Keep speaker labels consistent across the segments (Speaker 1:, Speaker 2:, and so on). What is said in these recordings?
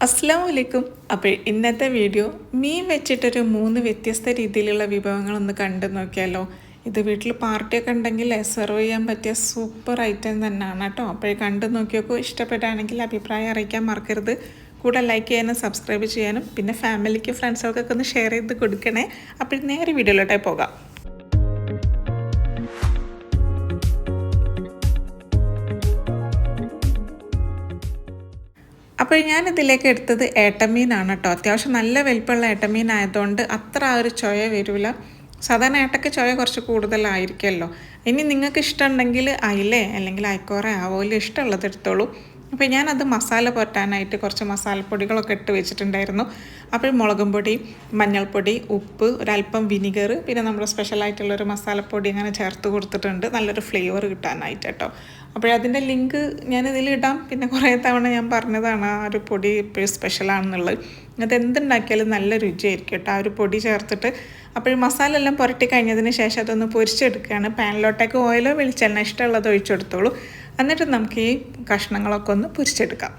Speaker 1: അസ്സലാമു അലൈക്കും. അപ്പോൾ ഇന്നത്തെ വീഡിയോ മീൻ വെച്ചിട്ടൊരു 3 വ്യത്യസ്ത രീതിയിലുള്ള വിഭവങ്ങളൊന്ന് കണ്ടു നോക്കിയാലോ. ഇത് വീട്ടിൽ പാർട്ടിയൊക്കെ ഉണ്ടെങ്കിൽ സെർവ് ചെയ്യാൻ പറ്റിയ സൂപ്പർ ഐറ്റം തന്നെയാണ് കേട്ടോ. അപ്പോൾ കണ്ടു നോക്കിയോക്കൂ. ഇഷ്ടപ്പെട്ടാണെങ്കിൽ അഭിപ്രായം അറിയിക്കാൻ മറക്കരുത്. കൂടെ ലൈക്ക് ചെയ്യാനും സബ്സ്ക്രൈബ് ചെയ്യാനും പിന്നെ ഫാമിലിക്ക് ഫ്രണ്ട്സുകൾക്കൊക്കെ ഒന്ന് ഷെയർ ചെയ്ത് കൊടുക്കണേ. അപ്പോൾ നേരെ വീഡിയോയിലോട്ടേ പോകാം. അപ്പോൾ ഞാനിതിലേക്ക് എടുത്തത് ഏട്ടമീനാണ് കേട്ടോ. അത്യാവശ്യം നല്ല വലിപ്പമുള്ള ഏട്ടമീൻ ആയതുകൊണ്ട് അത്ര ആ ഒരു ചൊയ വരില്ല. സാധാരണ ഏട്ടയ്ക്ക് ചൊയ കുറച്ച് കൂടുതലായിരിക്കുമല്ലോ. ഇനി നിങ്ങൾക്ക് ഇഷ്ടമുണ്ടെങ്കിൽ അയിലേ അല്ലെങ്കിൽ അയക്കോറ ആവോല് ഇഷ്ടമുള്ളത് എടുത്തോളൂ. അപ്പോൾ ഞാനത് മസാല പുരട്ടാനായിട്ട് കുറച്ച് മസാലപ്പൊടികളൊക്കെ ഇട്ട് വെച്ചിട്ടുണ്ടായിരുന്നു. അപ്പോൾ മുളകും പൊടി, മഞ്ഞൾപ്പൊടി, ഉപ്പ്, ഒരല്പം വിനിഗർ, പിന്നെ നമ്മുടെ സ്പെഷ്യലായിട്ടുള്ളൊരു മസാലപ്പൊടി അങ്ങനെ ചേർത്ത് കൊടുത്തിട്ടുണ്ട് നല്ലൊരു ഫ്ലേവർ കിട്ടാനായിട്ട് കേട്ടോ. അപ്പോഴതിൻ്റെ ലിങ്ക് ഞാനിതിലിടാം. പിന്നെ കുറേ തവണ ഞാൻ പറഞ്ഞതാണ് ആ ഒരു പൊടി ഇപ്പോഴും സ്പെഷ്യലാണെന്നുള്ളത്. അത് എന്തുണ്ടാക്കിയാലും നല്ല രുചിയായിരിക്കും കേട്ടോ ആ ഒരു പൊടി ചേർത്തിട്ട്. അപ്പോൾ മസാല എല്ലാം പുരട്ടി കഴിഞ്ഞതിന് ശേഷം അതൊന്ന് പൊരിച്ചെടുക്കുകയാണ്. പാനിലോട്ടേക്ക് ഓയിലോ വെളിച്ചെണ്ണ ഇഷ്ടമുള്ളത് ഒഴിച്ചെടുത്തോളൂ. എന്നിട്ട് നമുക്ക് ഈ കഷ്ണങ്ങളൊക്കെ ഒന്ന് പൊരിച്ചെടുക്കാം.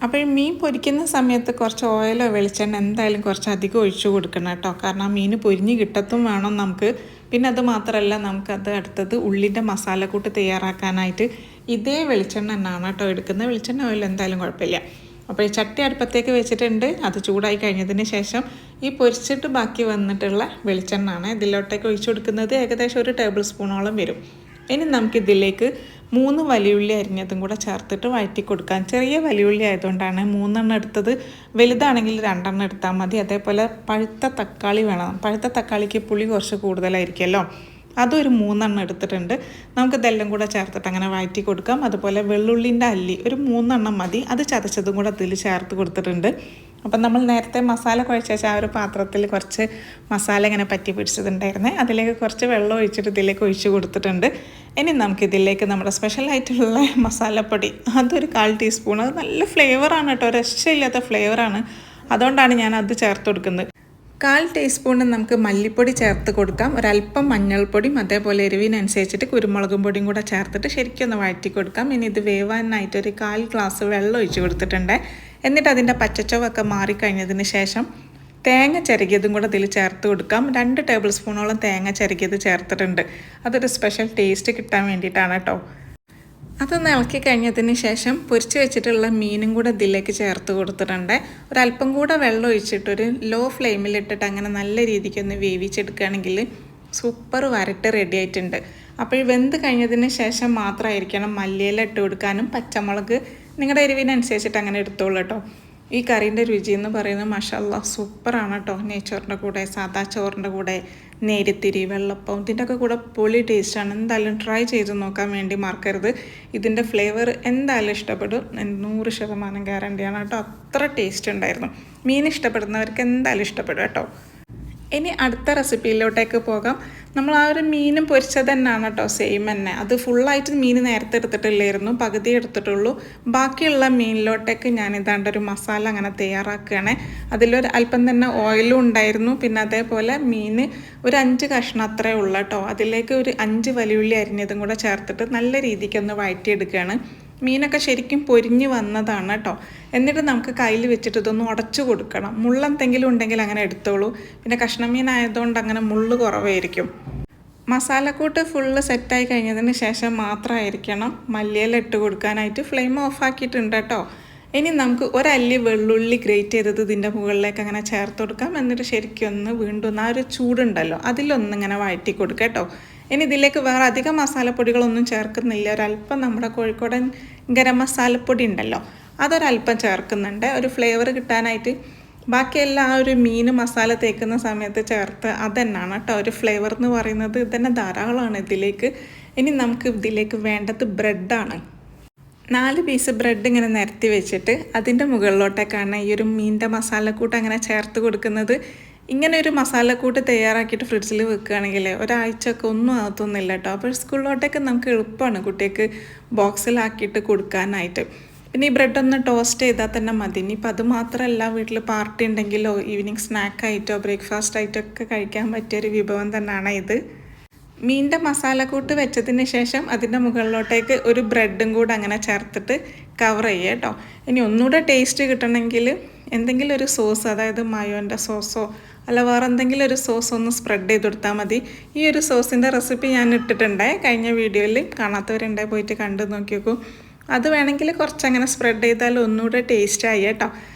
Speaker 1: അപ്പോൾ ഈ മീൻ പൊരിക്കുന്ന സമയത്ത് കുറച്ച് ഓയിലോ വെളിച്ചെണ്ണ എന്തായാലും കുറച്ച് അധികം ഒഴിച്ചു കൊടുക്കണം കേട്ടോ. കാരണം ആ മീൻ പൊരിഞ്ഞ് കിട്ടത്തും വേണം നമുക്ക്. പിന്നെ അത് മാത്രമല്ല നമുക്കത് അടുത്തത് ഉള്ളിൻ്റെ മസാലക്കൂട്ട് തയ്യാറാക്കാനായിട്ട് ഇതേ വെളിച്ചെണ്ണ തന്നെയാണ് കേട്ടോ എടുക്കുന്നത്. വെളിച്ചെണ്ണ ഓയിൽ എന്തായാലും കുഴപ്പമില്ല. അപ്പോൾ ഈ ചട്ടി അടുപ്പത്തേക്ക് വെച്ചിട്ടുണ്ട്. അത് ചൂടായി കഴിഞ്ഞതിന് ശേഷം ഈ പൊരിച്ചിട്ട് ബാക്കി വന്നിട്ടുള്ള വെളിച്ചെണ്ണയാണ് ഇതിലോട്ടേക്ക് ഒഴിച്ചു കൊടുക്കുന്നത്. ഏകദേശം 1 ടേബിൾ സ്പൂണോളം വരും. ഇനി നമുക്കിതിലേക്ക് 3 വലിയുള്ളി അരിഞ്ഞതും കൂടെ ചേർത്തിട്ട് വഴറ്റി കൊടുക്കാം. ചെറിയ വലിയുള്ളി ആയതുകൊണ്ടാണ് 3 എണ്ണം എടുത്തത്. വലുതാണെങ്കിൽ 2 എണ്ണം എടുത്താൽ മതി. അതേപോലെ പഴുത്ത തക്കാളി വേണം. പഴുത്ത തക്കാളിക്ക് പുളി കുറച്ച് കൂടുതലായിരിക്കുമല്ലോ. അതൊരു 3 എണ്ണം എടുത്തിട്ടുണ്ട്. നമുക്കിതെല്ലാം കൂടെ ചേർത്തിട്ട് അങ്ങനെ വഴറ്റി കൊടുക്കാം. അതുപോലെ വെള്ളുള്ളിൻ്റെ അല്ലി ഒരു 3 എണ്ണം മതി. അത് ചതച്ചതും കൂടെ അതിൽ ചേർത്ത് കൊടുത്തിട്ടുണ്ട്. അപ്പം നമ്മൾ നേരത്തെ മസാല കുഴച്ച ശേഷം ആ ഒരു പാത്രത്തിൽ കുറച്ച് മസാല ഇങ്ങനെ പറ്റി പിടിച്ചതുണ്ടായിരുന്നേ. അതിലേക്ക് കുറച്ച് വെള്ളം ഒഴിച്ചിട്ട് ഇതിലേക്ക് ഒഴിച്ച് കൊടുത്തിട്ടുണ്ട്. ഇനി നമുക്കിതിലേക്ക് നമ്മുടെ സ്പെഷ്യലായിട്ടുള്ള മസാലപ്പൊടി അതൊരു 1/4 ടീസ്പൂൺ. അത് നല്ല ഫ്ലേവറാണ് കേട്ടോ, രക്ഷയില്ലാത്ത ഫ്ലേവറാണ്. അതുകൊണ്ടാണ് ഞാൻ അത് ചേർത്ത് കൊടുക്കുന്നത്. 1/4 ടീസ്പൂണ് നമുക്ക് മല്ലിപ്പൊടി ചേർത്ത് കൊടുക്കാം. ഒരല്പം മഞ്ഞൾപ്പൊടിയും അതേപോലെ എരിവിനനുസരിച്ചിട്ട് കുരുമുളകും പൊടിയും കൂടെ ചേർത്തിട്ട് ശരിക്കും ഒന്ന് വഴറ്റി കൊടുക്കാം. ഇനി ഇത് വേവാനായിട്ട് ഒരു 1/4 ഗ്ലാസ് വെള്ളം ഒഴിച്ച് കൊടുത്തിട്ടുണ്ട്. എന്നിട്ട് അതിൻ്റെ പച്ചച്ചൊവൊക്കെ മാറിക്കഴിഞ്ഞതിന് ശേഷം തേങ്ങ ചിരകിയതും കൂടെ ഇതിൽ ചേർത്ത് കൊടുക്കാം. 2 ടേബിൾ സ്പൂണോളം തേങ്ങ ചിരകിയത് ചേർത്തിട്ടുണ്ട്. അതൊരു സ്പെഷ്യൽ ടേസ്റ്റ് കിട്ടാൻ വേണ്ടിയിട്ടാണ് കേട്ടോ. അതൊന്ന് ഇളക്കി കഴിഞ്ഞതിന് ശേഷം പൊരിച്ച് വെച്ചിട്ടുള്ള മീനും കൂടെ ഇതിലേക്ക് ചേർത്ത് കൊടുത്തിട്ടുണ്ട്. ഒരല്പം കൂടെ വെള്ളം ഒഴിച്ചിട്ടൊരു ലോ ഫ്ലെയിമിലിട്ടിട്ട് അങ്ങനെ നല്ല രീതിക്ക് ഒന്ന് വേവിച്ചെടുക്കുകയാണെങ്കിൽ സൂപ്പർ വരട്ട് റെഡി ആയിട്ടുണ്ട്. അപ്പോൾ വെന്ത് കഴിഞ്ഞതിന് ശേഷം മാത്രമായിരിക്കണം മല്ലിയില ഇട്ട് കൊടുക്കാനും. പച്ചമുളക് നിങ്ങളുടെ എരിവിനനുസരിച്ചിട്ട് അങ്ങനെ എടുത്തോളൂ കേട്ടോ. ഈ കറീൻ്റെ രുചി എന്ന് പറയുന്നത് മാഷാഅല്ലാഹ് സൂപ്പറാണ് കേട്ടോ. നെയ്ച്ചോറിൻ്റെ കൂടെ, സാദാ ചോറിൻ്റെ കൂടെ, നേരിത്തിരി, വെള്ളപ്പം ഇതിൻ്റെയൊക്കെ കൂടെ പൊളി ടേസ്റ്റാണ്. എന്തായാലും ട്രൈ ചെയ്ത് നോക്കാൻ വേണ്ടി മറക്കരുത്. ഇതിൻ്റെ ഫ്ലേവർ എന്തായാലും ഇഷ്ടപ്പെടും. 100% ഗ്യാരണ്ടിയാണ് കേട്ടോ. അത്ര ടേസ്റ്റ് ഉണ്ടായിരുന്നു. മീൻ ഇഷ്ടപ്പെടുന്നവർക്ക് എന്തായാലും ഇഷ്ടപ്പെടും കേട്ടോ. ഇനി അടുത്ത റെസിപ്പിയിലോട്ടേക്ക് പോകാം. നമ്മൾ ആ ഒരു മീനും പൊരിച്ചത് തന്നെയാണ് കേട്ടോ, സെയിം തന്നെ. അത് ഫുള്ളായിട്ട് മീൻ നേരത്തെ എടുത്തിട്ടില്ലായിരുന്നു, പകുതി എടുത്തിട്ടുള്ളൂ. ബാക്കിയുള്ള മീനിലോട്ടേക്ക് ഞാൻ ഇതാണ്ടൊരു മസാല അങ്ങനെ തയ്യാറാക്കുകയാണ്. അതിലൊരു അല്പം തന്നെ ഓയിലും ഉണ്ടായിരുന്നു. പിന്നെ അതേപോലെ മീൻ ഒരു 5 കഷ്ണം അത്രേ ഉള്ളൂ കേട്ടോ. അതിലേക്ക് ഒരു 5 വലിയുള്ളി അരിഞ്ഞതും കൂടെ ചേർത്തിട്ട് നല്ല രീതിക്കൊന്ന് വഴറ്റിയെടുക്കുകയാണ്. മീനൊക്കെ ശരിക്കും പൊരിഞ്ഞ് വന്നതാണ് കേട്ടോ. എന്നിട്ട് നമുക്ക് കയ്യിൽ വെച്ചിട്ട് ഇതൊന്ന് ഉടച്ചു കൊടുക്കണം. മുള്ളെന്തെങ്കിലും ഉണ്ടെങ്കിൽ അങ്ങനെ എടുത്തോളൂ. പിന്നെ കഷ്ണമീൻ ആയതുകൊണ്ട് അങ്ങനെ മുള്ള് കുറവായിരിക്കും. മസാലക്കൂട്ട് ഫുള്ള് സെറ്റായി കഴിഞ്ഞതിന് ശേഷം മാത്രമായിരിക്കണം മല്ലിയില ഇട്ട് കൊടുക്കാനായിട്ട്. ഫ്ലെയിം ഓഫാക്കിയിട്ടുണ്ട് കേട്ടോ. ഇനി നമുക്ക് ഒരല്ലി വെള്ളുള്ളി ഗ്രേറ്റ് ചെയ്തത് ഇതിൻ്റെ മുകളിലേക്ക് അങ്ങനെ ചേർത്ത് കൊടുക്കാം. എന്നിട്ട് ശരിക്കും ഒന്ന് വീണ്ടും ആ ഒരു ചൂടുണ്ടല്ലോ അതിലൊന്നിങ്ങനെ വഴറ്റി കൊടുക്കുക കേട്ടോ. ഇനി ഇതിലേക്ക് വേറെ അധികം മസാലപ്പൊടികളൊന്നും ചേർക്കുന്നില്ല. ഒരല്പം നമ്മുടെ കോഴിക്കോടൻ ഗരം മസാലപ്പൊടി ഉണ്ടല്ലോ അതൊരല്പം ചേർക്കുന്നുണ്ട് ഒരു ഫ്ലേവർ കിട്ടാനായിട്ട്. ബാക്കിയെല്ലാം ആ ഒരു മീൻ മസാല തേക്കുന്ന സമയത്ത് ചേർത്ത് അതന്നെയാണ് കേട്ടോ ഒരു ഫ്ലേവർ എന്ന് പറയുന്നത്. ഇതന്നെ ധാരാളമാണ് ഇതിലേക്ക്. ഇനി നമുക്ക് ഇതിലേക്ക് വേണ്ടത് ബ്രെഡാണ്. 4 പീസ് ബ്രെഡ് ഇങ്ങനെ നിരത്തി വെച്ചിട്ട് അതിൻ്റെ മുകളിലോട്ടേക്കാണ് ഈ ഒരു മീനിൻ്റെ മസാലക്കൂട്ട് അങ്ങനെ ചേർത്ത് കൊടുക്കുന്നത്. ഇങ്ങനെ ഒരു മസാലക്കൂട്ട് തയ്യാറാക്കിയിട്ട് ഫ്രിഡ്ജിൽ വെക്കുകയാണെങ്കിൽ ഒരാഴ്ചയൊക്കെ ഒന്നും ആകത്തൊന്നുമില്ല കേട്ടോ. അപ്പോൾ സ്കൂളിലോട്ടൊക്കെ നമുക്ക് എളുപ്പമാണ് കുട്ടികൾക്ക് ബോക്സിലാക്കിയിട്ട് കൊടുക്കാനായിട്ട്. പിന്നെ ഈ ബ്രെഡ് ഒന്ന് ടോസ്റ്റ് ചെയ്താൽ തന്നെ മതി. ഇനിയിപ്പോൾ അത് മാത്രമല്ല, വീട്ടിൽ പാർട്ടി ഉണ്ടെങ്കിലോ ഈവനിങ് സ്നാക്കായിട്ടോ ബ്രേക്ക്ഫാസ്റ്റ് ആയിട്ടോ ഒക്കെ കഴിക്കാൻ പറ്റിയൊരു വിഭവം തന്നെയാണ് ഇത്. മീനിൻ്റെ മസാലക്കൂട്ട് വെച്ചതിന് ശേഷം അതിൻ്റെ മുകളിലോട്ടേക്ക് ഒരു ബ്രെഡും കൂടെ അങ്ങനെ ചേർത്തിട്ട് കവർ ചെയ്യുക കേട്ടോ. ഇനി ഒന്നുകൂടെ ടേസ്റ്റ് കിട്ടണമെങ്കിൽ എന്തെങ്കിലും ഒരു സോസ്, അതായത് മയോൻ്റെ സോസോ അല്ല വേറെ എന്തെങ്കിലും ഒരു സോസ് ഒന്ന് സ്പ്രെഡ് ചെയ്ത് കൊടുത്താൽ മതി. ഈ ഒരു സോസിൻ്റെ റെസിപ്പി ഞാൻ ഇട്ടിട്ടുണ്ട് കഴിഞ്ഞ വീഡിയോയിൽ, കാണാത്തവരുണ്ടായി പോയിട്ട് കണ്ടു നോക്കി നോക്കൂ. അത് വേണമെങ്കിൽ കുറച്ചങ്ങനെ സ്പ്രെഡ് ചെയ്താൽ ഒന്നുകൂടെ ടേസ്റ്റായി കേട്ടോ.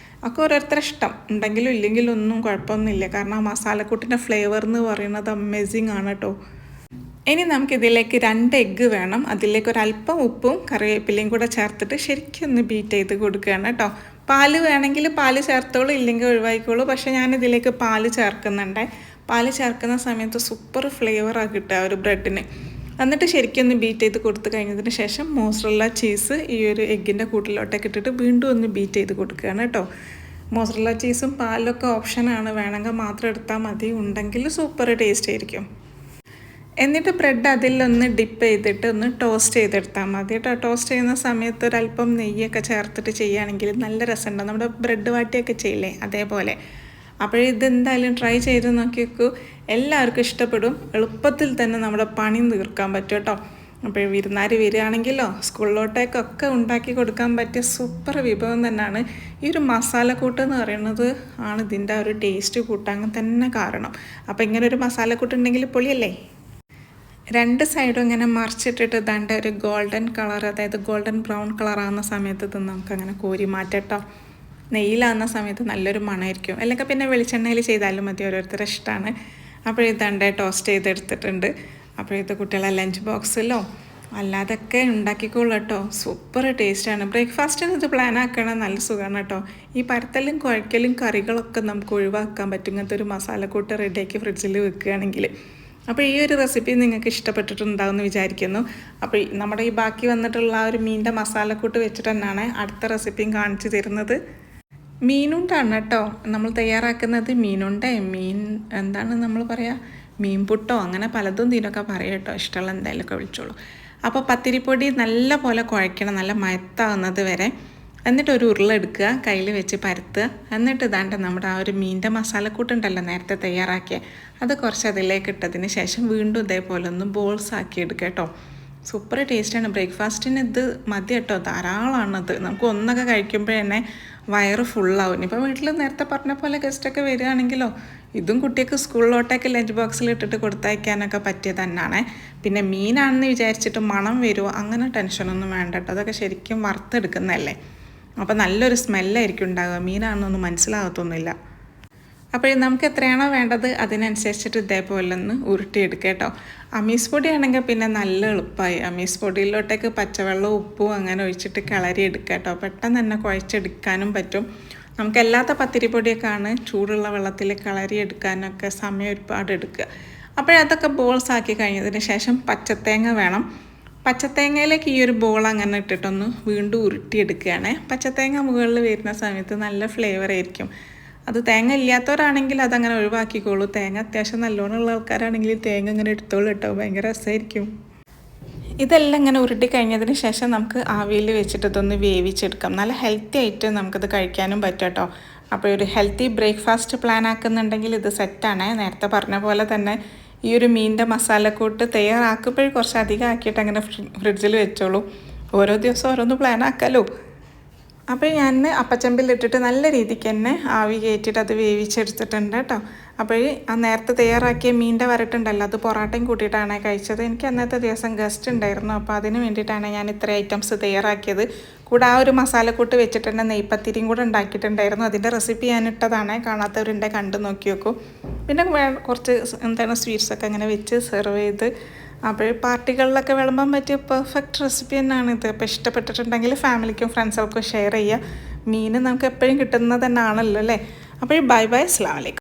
Speaker 1: ഒക്കെ ഓരോരുത്തരുടെ ഇഷ്ടം, ഉണ്ടെങ്കിലും ഇല്ലെങ്കിലും ഒന്നും കുഴപ്പമൊന്നുമില്ല. കാരണം ആ മസാലക്കൂട്ടിൻ്റെ ഫ്ലേവർ എന്ന് പറയുന്നത് അമേസിങ് ആണ് കേട്ടോ. ഇനി നമുക്കിതിലേക്ക് 2 എഗ്ഗ് വേണം. അതിലേക്ക് ഒരല്പം ഉപ്പും കറിവേപ്പിലയും കൂടെ ചേർത്തിട്ട് ശരിക്കും ഒന്ന് ബീറ്റ് ചെയ്ത് കൊടുക്കുകയാണ് കേട്ടോ. പാല് വേണമെങ്കിൽ പാല് ചേർത്തോളൂ, ഇല്ലെങ്കിൽ ഒഴിവാക്കിക്കോളൂ. പക്ഷേ ഞാനിതിലേക്ക് പാല് ചേർക്കുന്നുണ്ട്. പാല് ചേർക്കുന്ന സമയത്ത് സൂപ്പർ ഫ്ലേവറാണ് കിട്ടുക ഒരു ബ്രെഡിന്. എന്നിട്ട് ശരിക്കും ഒന്ന് ബീറ്റ് ചെയ്ത് കൊടുത്തു കഴിഞ്ഞതിന് ശേഷം മോസറല്ല ചീസ് ഈ ഒരു എഗ്ഗിൻ്റെ കൂട്ടിലോട്ടൊക്കെ ഇട്ടിട്ട് വീണ്ടും ഒന്ന് ബീറ്റ് ചെയ്ത് കൊടുക്കുകയാണ് കേട്ടോ. മോസറല്ല ചീസും പാലൊക്കെ ഓപ്ഷനാണ്, വേണമെങ്കിൽ മാത്രം എടുത്താൽ മതി, ഉണ്ടെങ്കിൽ സൂപ്പർ ടേസ്റ്റ് ആയിരിക്കും. എന്നിട്ട് ബ്രെഡ് അതിലൊന്ന് ഡിപ്പ് ചെയ്തിട്ട് ഒന്ന് ടോസ്റ്റ് ചെയ്തെടുത്താൽ മതി കേട്ടോ. ടോസ്റ്റ് ചെയ്യുന്ന സമയത്ത് ഒരല്പം നെയ്യൊക്കെ ചേർത്തിട്ട് ചെയ്യുകയാണെങ്കിൽ നല്ല രസമുണ്ട്. നമ്മുടെ ബ്രെഡ് വാട്ടിയൊക്കെ ചെയ്യില്ലേ, അതേപോലെ. അപ്പോൾ ഇതെന്തായാലും ട്രൈ ചെയ്ത് നോക്കി നോക്കൂ, എല്ലാവർക്കും ഇഷ്ടപ്പെടും. എളുപ്പത്തിൽ തന്നെ നമ്മുടെ പണി തീർക്കാൻ പറ്റും കേട്ടോ. അപ്പോൾ വിരുന്നാർ വരികയാണെങ്കിലോ സ്കൂളിലോട്ടേക്കൊക്കെ ഉണ്ടാക്കി കൊടുക്കാൻ പറ്റിയ സൂപ്പർ വിഭവം തന്നെയാണ്. ഈ ഒരു മസാലക്കൂട്ട് എന്ന് പറയുന്നത് ആണ് ഇതിൻ്റെ ഒരു ടേസ്റ്റ് കൂട്ടാൻ തന്നെ കാരണം. അപ്പോൾ ഇങ്ങനെ ഒരു മസാലക്കൂട്ട് ഉണ്ടെങ്കിൽ പൊളിയല്ലേ. 2 സൈഡും ഇങ്ങനെ മറിച്ചിട്ടിട്ട് ഇതാണ്ട് ഒരു ഗോൾഡൻ കളർ, അതായത് ഗോൾഡൻ ബ്രൗൺ കളറാകുന്ന സമയത്ത് ഇത് നമുക്കങ്ങനെ കോരി മാറ്റട്ടോ. നെയ്യിലാകുന്ന സമയത്ത് നല്ലൊരു മണമായിരിക്കും, അല്ലെങ്കിൽ പിന്നെ വെളിച്ചെണ്ണയിൽ ചെയ്താലും മതി, ഓരോരുത്തരുടെ ഇഷ്ടമാണ്. അപ്പോൾ ഇതാണ്ട് ടോസ്റ്റ് ചെയ്തെടുത്തിട്ടുണ്ട്. അപ്പോൾ ഇത് കുട്ടികളെ ലഞ്ച് ബോക്സിലോ അല്ലാതൊക്കെ ഉണ്ടാക്കിക്കോളൂ കേട്ടോ. സൂപ്പർ ടേസ്റ്റാണ്. ബ്രേക്ക്ഫാസ്റ്റിന് ഇത് പ്ലാൻ ആക്കണം, നല്ല സുഖമാണ് കേട്ടോ. ഈ പരത്തലും കുഴക്കലും കറികളൊക്കെ നമുക്ക് ഒഴിവാക്കാൻ പറ്റും ഇങ്ങനത്തെ ഒരു മസാലക്കൂട്ട് റെഡിയാക്കി ഫ്രിഡ്ജിൽ വെക്കുകയാണെങ്കിൽ. അപ്പോൾ ഈ ഒരു റെസിപ്പി നിങ്ങൾക്ക് ഇഷ്ടപ്പെട്ടിട്ടുണ്ടാവുമെന്ന് വിചാരിക്കുന്നു. അപ്പോൾ നമ്മുടെ ഈ ബാക്കി വന്നിട്ടുള്ള ആ ഒരു മീനിൻ്റെ മസാലക്കൂട്ട് വെച്ചിട്ട് തന്നെയാണ് അടുത്ത റെസിപ്പിയും കാണിച്ചു തരുന്നത്. മീനുണ്ടാണ് കേട്ടോ നമ്മൾ തയ്യാറാക്കുന്നത്. മീൻ എന്താണ് നമ്മൾ പറയുക, മീൻ പുട്ടോ അങ്ങനെ പലതും ഇതിനൊക്കെ പറയാം കേട്ടോ. ഇഷ്ടമുള്ള എന്തായാലുമൊക്കെ വിളിച്ചോളൂ. അപ്പോൾ പത്തിരിപ്പൊടി നല്ല പോലെ കുഴയ്ക്കണം, നല്ല മയത്താവുന്നത് വരെ. എന്നിട്ട് ഒരു ഉരുളെടുക്കുക, കയ്യിൽ വെച്ച് പരത്തുക. എന്നിട്ട് ഇതാണ്ട് നമ്മുടെ ആ ഒരു മീനിൻ്റെ മസാലക്കൂട്ടുണ്ടല്ലോ നേരത്തെ തയ്യാറാക്കിയ, അത് കുറച്ച് അതിലേക്ക് ഇട്ടതിന് ശേഷം വീണ്ടും ഇതേപോലെ ഒന്ന് ബോൾസ് ആക്കി എടുക്കുക കേട്ടോ. സൂപ്പർ ടേസ്റ്റാണ്. ബ്രേക്ക്ഫാസ്റ്റിന് ഇത് മതി കേട്ടോ, ധാരാളമാണത്. നമുക്ക് ഒന്നൊക്കെ കഴിക്കുമ്പോൾ തന്നെ വയറ് ഫുള്ളാവും. ഇപ്പോൾ വീട്ടിൽ നേരത്തെ പറഞ്ഞ പോലെ ഗസ്റ്റൊക്കെ വരികയാണെങ്കിലോ ഇതും കുട്ടിക്ക് സ്കൂളിലോട്ടൊക്കെ ലഞ്ച് ബോക്സിൽ ഇട്ടിട്ട് കൊടുത്തയക്കാനൊക്കെ പറ്റിയത് തന്നെയാണ്. പിന്നെ മീനാണെന്ന് വിചാരിച്ചിട്ട് മണം വരുമോ അങ്ങനെ ടെൻഷനൊന്നും വേണ്ട കേട്ടോ. അതൊക്കെ ശരിക്കും വറുത്തെടുക്കുന്നതല്ലേ, അപ്പോൾ നല്ലൊരു സ്മെല്ലായിരിക്കും ഉണ്ടാകുക. മീനാണെന്നൊന്നും മനസ്സിലാകത്തൊന്നുമില്ല. അപ്പോൾ നമുക്ക് എത്രയാണോ വേണ്ടത് അതിനനുസരിച്ചിട്ട് ഇതേപോലെ ഒന്ന് ഉരുട്ടിയെടുക്കുക കേട്ടോ. അമീസ് പൊടി ആണെങ്കിൽ പിന്നെ നല്ല എളുപ്പമായി. അമീസ് പൊടിയിലോട്ടേക്ക് പച്ചവെള്ളം ഉപ്പും അങ്ങനെ ഒഴിച്ചിട്ട് കിളരി എടുക്കുക കേട്ടോ. പെട്ടെന്ന് തന്നെ കുഴച്ചെടുക്കാനും പറ്റും. നമുക്കല്ലാത്ത പത്തിരിപ്പൊടിയൊക്കെ ആണ് ചൂടുള്ള വെള്ളത്തിൽ കിളരി എടുക്കാനൊക്കെ സമയം ഒരുപാട് എടുക്കുക. അപ്പോഴതൊക്കെ ബോൾസ് ആക്കി കഴിഞ്ഞതിന് ശേഷം പച്ചത്തേങ്ങ വേണം. പച്ചത്തേങ്ങയിലേക്ക് ഈ ഒരു ബോൾ അങ്ങനെ ഇട്ടിട്ടൊന്ന് വീണ്ടും ഉരുട്ടിയെടുക്കുകയാണ്. പച്ചത്തേങ്ങ മുകളിൽ വരുന്ന സമയത്ത് നല്ല ഫ്ലേവർ ആയിരിക്കും. അത് തേങ്ങ ഇല്ലാത്തവരാണെങ്കിൽ അതങ്ങനെ ഒഴിവാക്കിക്കോളൂ. തേങ്ങ അത്യാവശ്യം നല്ലോണം ഉള്ള ആൾക്കാരാണെങ്കിൽ തേങ്ങ ഇങ്ങനെ എടുത്തോളൂ കേട്ടോ, ഭയങ്കര രസമായിരിക്കും. ഇതെല്ലാം ഇങ്ങനെ ഉരുട്ടി കഴിഞ്ഞതിന് ശേഷം നമുക്ക് ആവിയിൽ വെച്ചിട്ട് ഇതൊന്ന് വേവിച്ചെടുക്കാം. നല്ല ഹെൽത്തി ആയിട്ട് നമുക്കിത് കഴിക്കാനും പറ്റും കേട്ടോ. അപ്പോൾ ഒരു ഹെൽത്തി ബ്രേക്ക്ഫാസ്റ്റ് പ്ലാൻ ആക്കുന്നുണ്ടെങ്കിൽ ഇത് സെറ്റാണ്. നേരത്തെ പറഞ്ഞ പോലെ തന്നെ ഈ ഒരു മീനിൻ്റെ മസാലക്കൂട്ട് തയ്യാറാക്കുമ്പോൾ കുറച്ച് അധികം ആക്കിയിട്ട് അങ്ങനെ ഫ്രിഡ്ജിൽ വെച്ചോളൂ. ഓരോ ദിവസം ഓരോന്ന് പ്ലാൻ ആക്കാമല്ലോ. അപ്പോൾ ഞാൻ അപ്പച്ചമ്പിലിട്ടിട്ട് നല്ല രീതിക്ക് തന്നെ ആവി കയറ്റിയിട്ട് അത് വേവിച്ചെടുത്തിട്ടുണ്ട് കേട്ടോ. അപ്പോൾ ആ നേരത്തെ തയ്യാറാക്കിയ മീനിൻ്റെ വരട്ടുണ്ടല്ലോ അത് പൊറാട്ടയും കൂട്ടിയിട്ടാണ് കഴിച്ചത്. എനിക്ക് അന്നത്തെ ദിവസം ഗസ്റ്റ് ഉണ്ടായിരുന്നു, അപ്പോൾ അതിന് വേണ്ടിയിട്ടാണ് ഞാൻ ഇത്ര ഐറ്റംസ് തയ്യാറാക്കിയത്. കൂടെ ആ ഒരു മസാലക്കൂട്ട് വെച്ചിട്ട് തന്നെ നെയ്പ്പത്തിരിയും കൂടെ ഉണ്ടാക്കിയിട്ടുണ്ടായിരുന്നു. അതിൻ്റെ റെസിപ്പി ഞാൻ ഇട്ടതാണ്, കാണാത്തവരുണ്ടെ കണ്ടു നോക്കി നോക്കൂ. പിന്നെ കുറച്ച് എന്താണ് സ്വീറ്റ്സൊക്കെ അങ്ങനെ വെച്ച് സെർവ് ചെയ്ത്. അപ്പോൾ പാർട്ടികളിലൊക്കെ വിളമ്പാൻ പറ്റിയ പെർഫെക്റ്റ് റെസിപ്പി തന്നെയാണ് ഇത്. അപ്പോൾ ഇഷ്ടപ്പെട്ടിട്ടുണ്ടെങ്കിൽ ഫാമിലിക്കും ഫ്രണ്ട്സുകൾക്കും ഷെയർ ചെയ്യുക. മീൻ നമുക്ക് എപ്പോഴും കിട്ടുന്നത് തന്നെ ആണല്ലോ അല്ലേ. അപ്പോൾ ബൈ ബൈ, അസ്സലാമു അലൈക്കും.